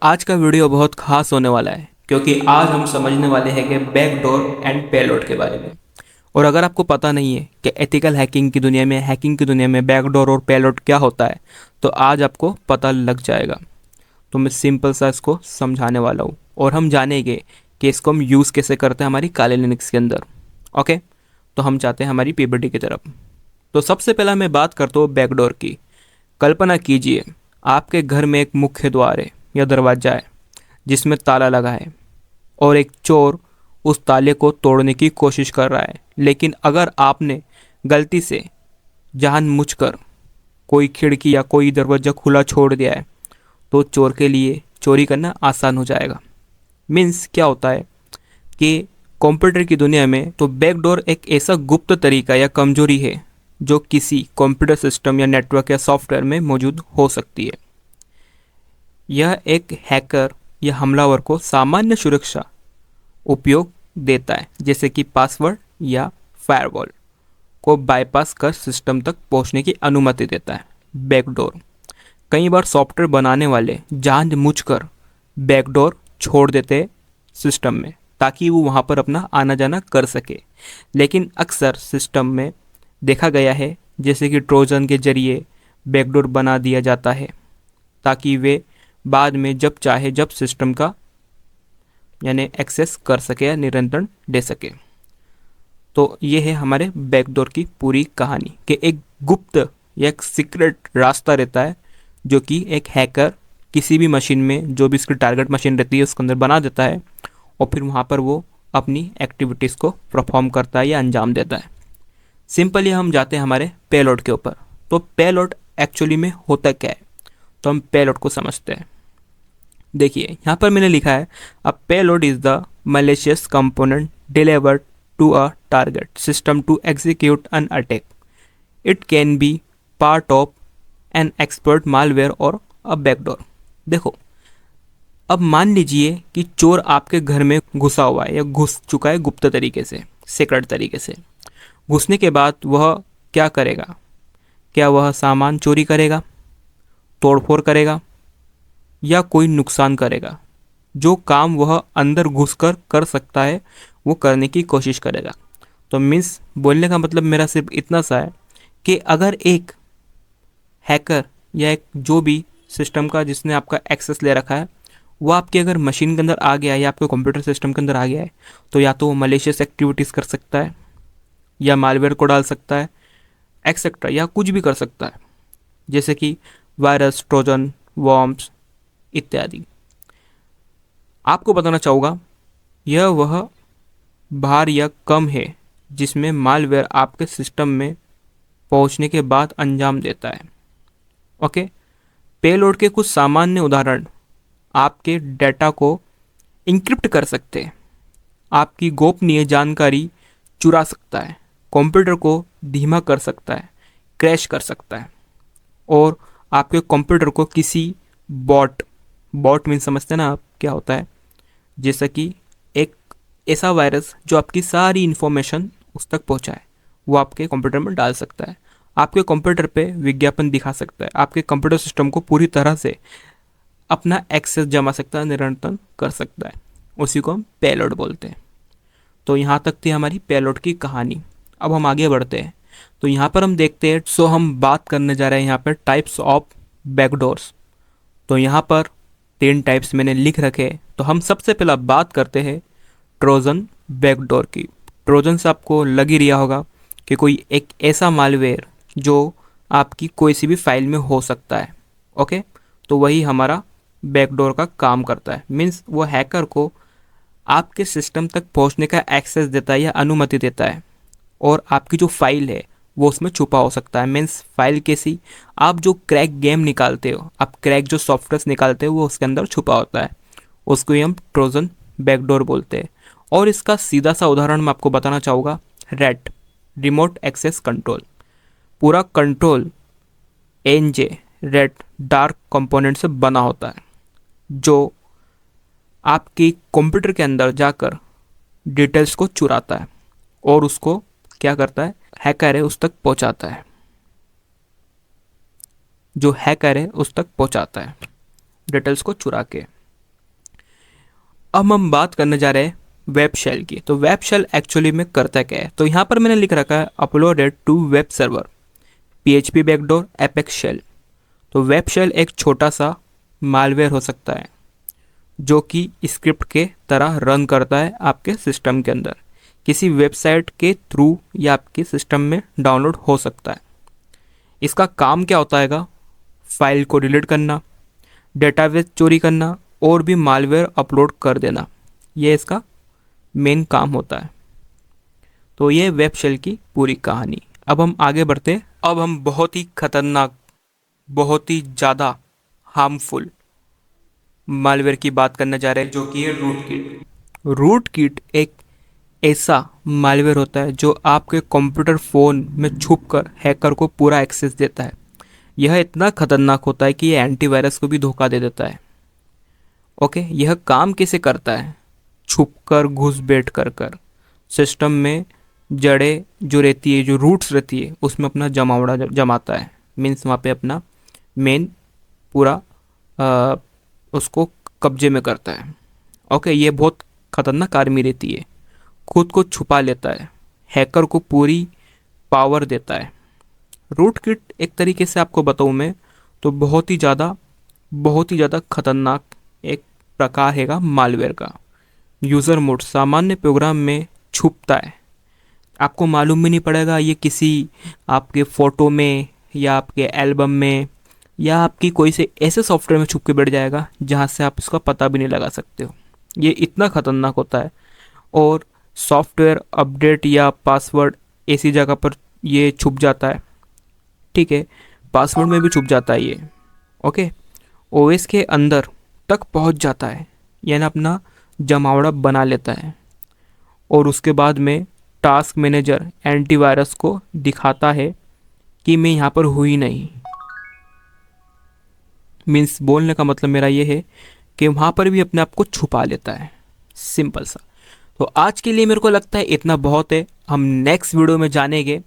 आज का वीडियो बहुत खास होने वाला है क्योंकि आज हम समझने वाले हैं कि बैकडोर एंड पेलोड के बारे में। और अगर आपको पता नहीं है कि एथिकल हैकिंग की दुनिया में बैकडोर और पेलोड क्या होता है, तो आज आपको पता लग जाएगा। तो मैं सिंपल सा इसको समझाने वाला हूँ और हम जानेंगे कि इसको हम यूज़ कैसे करते हैं हमारी काले लिनक्स के अंदर। ओके, तो हम चाहते हैं हमारी पीपीटी की तरफ। तो सबसे पहला मैं बात करता हूँ बैकडोर की। कल्पना कीजिए, आपके घर में एक मुख्य द्वार है या दरवाजा है जिसमें ताला लगा है और एक चोर उस ताले को तोड़ने की कोशिश कर रहा है। लेकिन अगर आपने गलती से जानबूझकर कोई खिड़की या कोई दरवाजा खुला छोड़ दिया है, तो चोर के लिए चोरी करना आसान हो जाएगा। मीन्स क्या होता है कि कंप्यूटर की दुनिया में तो बैकडोर एक ऐसा गुप्त तरीका या कमजोरी है जो किसी कंप्यूटर सिस्टम या नेटवर्क या सॉफ्टवेयर में मौजूद हो सकती है। यह एक हैकर या हमलावर को सामान्य सुरक्षा उपयोग देता है, जैसे कि पासवर्ड या फायरवॉल को बाईपास कर सिस्टम तक पहुंचने की अनुमति देता है। बैकडोर कई बार सॉफ्टवेयर बनाने वाले जानबूझकर बैकडोर छोड़ देते हैं सिस्टम में ताकि वो वहाँ पर अपना आना जाना कर सके। लेकिन अक्सर सिस्टम में देखा गया है जैसे कि ट्रोजन के जरिए बैकडोर बना दिया जाता है ताकि वे बाद में जब चाहे जब सिस्टम का यानी एक्सेस कर सके या नियंत्रण दे सके। तो ये है हमारे बैकडोर की पूरी कहानी कि एक गुप्त या एक सीक्रेट रास्ता रहता है जो कि एक हैकर किसी भी मशीन में, जो भी इसकी टारगेट मशीन रहती है, उसके अंदर बना देता है और फिर वहाँ पर वो अपनी एक्टिविटीज़ को परफॉर्म करता है या अंजाम देता है। सिंपली हम जाते हैं हमारे पेलोड के ऊपर। तो पेलोड एक्चुअली में होता क्या है, तो हम पेलोड को समझते हैं। देखिए यहाँ पर मैंने लिखा है, a payload is the malicious component delivered to a target system to execute an attack. It can be part of an expert malware और अ बैकडोर। देखो, अब मान लीजिए कि चोर आपके घर में घुसा हुआ है या घुस चुका है गुप्त तरीके से, सीक्रेट तरीके से। घुसने के बाद वह क्या करेगा? क्या वह सामान चोरी करेगा, तोड़फोड़ करेगा या कोई नुकसान करेगा? जो काम वह अंदर घुसकर कर सकता है वो करने की कोशिश करेगा। तो मीन्स बोलने का मतलब मेरा सिर्फ इतना सा है कि अगर एक हैकर या एक जो भी सिस्टम का जिसने आपका एक्सेस ले रखा है वो आपके अगर मशीन के अंदर आ गया है या आपके कंप्यूटर सिस्टम के अंदर आ गया है, तो या तो वो मलेशियस एक्टिविटीज़ कर सकता है या मालवेयर को डाल सकता है एक्सेट्रा, या कुछ भी कर सकता है जैसे कि वायरस, ट्रोजन, वॉर्म्स इत्यादि। आपको बताना चाहूँगा, यह वह भार या कम है जिसमें मालवेयर आपके सिस्टम में पहुंचने के बाद अंजाम देता है। ओके, पेलोड के कुछ सामान्य उदाहरण आपके डेटा को इंक्रिप्ट कर सकते हैं, आपकी गोपनीय जानकारी चुरा सकता है, कंप्यूटर को धीमा कर सकता है, क्रैश कर सकता है और आपके कंप्यूटर को किसी बॉट बॉट मीन समझते हैं ना आप क्या होता है, जैसा कि एक ऐसा वायरस जो आपकी सारी इन्फॉर्मेशन उस तक पहुंचाए वो आपके कंप्यूटर में डाल सकता है, आपके कंप्यूटर पे विज्ञापन दिखा सकता है, आपके कंप्यूटर सिस्टम को पूरी तरह से अपना एक्सेस जमा सकता है, नियंत्रण कर सकता है। उसी को हम पेलोड बोलते हैं। तो यहाँ तक थी हमारी पेलोड की कहानी। अब हम आगे बढ़ते हैं। तो यहाँ पर हम देखते हैं, सो हम बात करने जा रहे हैं यहाँ पर टाइप्स ऑफ बैकडोर्स। तो यहाँ पर 3 टाइप्स मैंने लिख रखे। तो हम सबसे पहला बात करते हैं ट्रोजन बैकडोर की। ट्रोजन से आपको लग ही रहा होगा कि कोई एक ऐसा मालवेयर जो आपकी कोई सी भी फाइल में हो सकता है। ओके, तो वही हमारा बैकडोर का काम करता है। मीन्स वो हैकर को आपके सिस्टम तक पहुंचने का एक्सेस देता है या अनुमति देता है और आपकी जो फाइल है वो उसमें छुपा हो सकता है। मीन्स फाइल कैसी, आप जो क्रैक गेम निकालते हो, आप क्रैक जो सॉफ्टवेयर निकालते हो वो उसके अंदर छुपा होता है, उसको ही हम ट्रोजन बैकडोर बोलते हैं। और इसका सीधा सा उदाहरण मैं आपको बताना चाहूँगा, रेट रिमोट एक्सेस कंट्रोल। पूरा control NJ rate dark component से बना होता है जो आपकी कंप्यूटर के अंदर जाकर डिटेल्स को चुराता है और उसको क्या करता है, हैकर है उस तक पहुंचाता है, जो हैकर है उस तक पहुंचाता है डिटेल्स को चुरा के। अब हम बात करने जा रहे हैं वेब शेल की। तो वेब शेल एक्चुअली में करता क्या है, तो यहाँ पर मैंने लिख रखा है uploaded to web server PHP backdoor apex shell. तो वेब शेल एक छोटा सा मालवेयर हो सकता है जो कि स्क्रिप्ट के तरह रन करता है आपके सिस्टम के अंदर, किसी वेबसाइट के थ्रू या आपके सिस्टम में डाउनलोड हो सकता है। इसका काम क्या होता है? फाइल को डिलीट करना, डेटाबेस चोरी करना और भी मालवेयर अपलोड कर देना, ये इसका मेन काम होता है। तो ये वेब शेल की पूरी कहानी। अब हम आगे बढ़ते हैं। अब हम बहुत ही खतरनाक, बहुत ही ज़्यादा हार्मफुल मालवेयर की बात करने जा रहे हैं, जो कि है रूटकिट। रूटकिट एक ऐसा मालवेयर होता है जो आपके कंप्यूटर फ़ोन में छुपकर हैकर को पूरा एक्सेस देता है। यह इतना खतरनाक होता है कि यह एंटीवायरस को भी धोखा दे देता है। ओके, यह काम कैसे करता है? छुपकर, घुस बैठ कर सिस्टम में जड़ें जो रहती है, जो रूट्स रहती है, उसमें अपना जमावड़ा जमाता है। मीन्स वहाँ पे अपना मेन पूरा उसको कब्जे में करता है। ओके, ये बहुत खतरनाक आर्मी रहती है। खुद को छुपा लेता है, हैकर को पूरी पावर देता है। रूटकिट एक तरीके से आपको बताऊँ मैं तो बहुत ही ज़्यादा खतरनाक एक प्रकार हैगा मालवेयर का। यूज़र मोड सामान्य प्रोग्राम में छुपता है, आपको मालूम भी नहीं पड़ेगा। ये किसी आपके फ़ोटो में या आपके एल्बम में या आपकी कोई से ऐसे सॉफ्टवेयर में छुप के बैठ जाएगा जहाँ से आप इसका पता भी नहीं लगा सकते हो। ये इतना खतरनाक होता है। और सॉफ्टवेयर अपडेट या पासवर्ड ऐसी जगह पर ये छुप जाता है, ठीक है, पासवर्ड में भी छुप जाता है ये। ओके, ओएस के अंदर तक पहुंच जाता है, यानी अपना जमावड़ा बना लेता है। और उसके बाद में टास्क मैनेजर एंटीवायरस को दिखाता है कि मैं यहाँ पर हुई नहीं। मीन्स बोलने का मतलब मेरा ये है कि वहाँ पर भी अपने आप को छुपा लेता है। सिंपल सा। तो आज के लिए मेरे को लगता है इतना बहुत है। हम नेक्स्ट वीडियो में जानेंगे